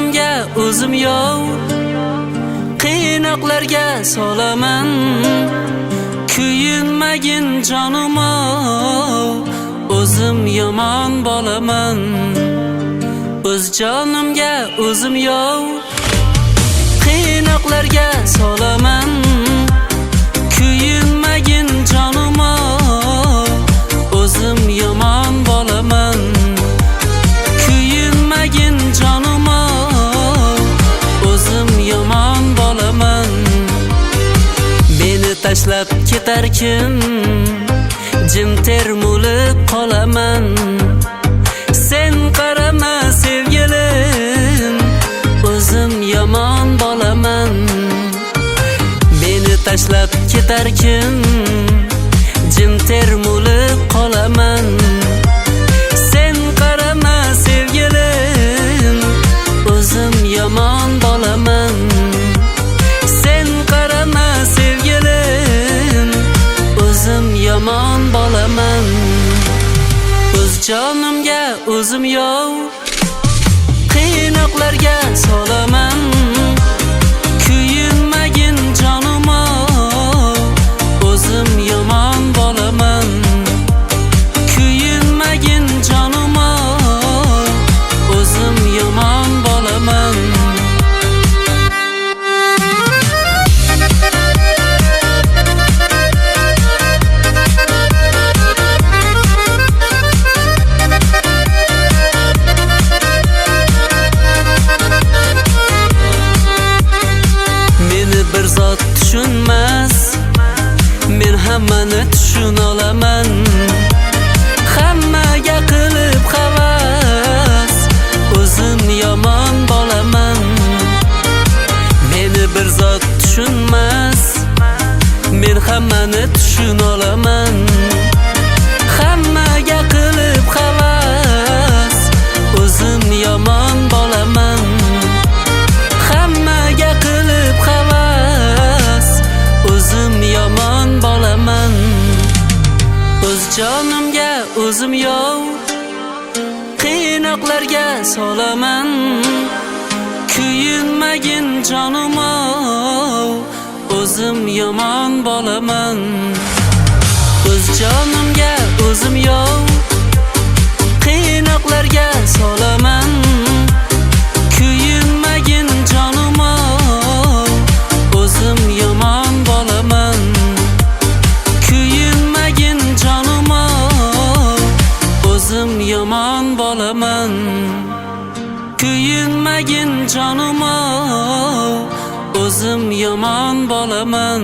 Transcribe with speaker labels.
Speaker 1: jonimga o'zim yov, qiynoqlarga solaman. Kuyinmagin jonim o'zim yomon bolaman. O'z jonimga o'zim yov, qiynoqlarga solaman. Kuyinmagin jonim o'zim yomon bolaman. Kuyinmagin jonim o'zim yomon bolaman. Meni tashlab ketarkin jim termulib qolaman. Sen qarama sevgilim, o'zim yomon bolaman. Meni tashlab ketarkin jim termulib qolaman. Sen qarama sevgilim, o'zim yomon bolaman. Sen qarama sevgilim, o'zim yomon bolaman. O'z jonimga o'zim yov, qiynoqlarga solaman. Kuyinmagin jonim o'zim yomon bolaman. Kuyinmagin jonim o'zim yomon bolaman. Bir zot tushunmas, men hammani tushuna olaman. Hammaga qilib havas, o'zim yomon bolaman. Meni bir zot tushunmas, men hammani tushuna olaman. Hammaga qilib havas, o'zim yomon bolaman. Hammaga qilib havas, o'zim yomon bolaman. O'z jonimga o'zim yov, qiynoqlarga solaman. Kuyinmagin jonim o'zim yomon bolaman. O'z jonimga o'zim yov, qiynoqlarga solaman. Kuyinmagin jonim o'zim yomon bolaman. Kuyinmagin jonim o'zim yomon bolaman. Kuyinmagin jonim o'zim yomon bolaman.